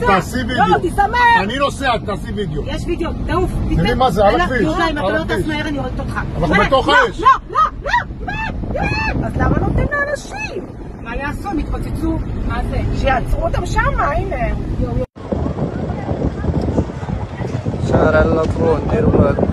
תעשי וידאו. לא, תסמר. אני נוסע, תעשי וידאו. יש וידאו, תעוף. תראי מה זה, על הכביש. יהודה, אם אתה לא טס מהר אני הורגת אותך. אנחנו בתוך האש. לא. אז למה נותנים לאנשים? מה יעשו? הם יתפוצצו? מה זה? שיעצרו אותם שמה, הנה. شارع اللطرون ديروا بالكم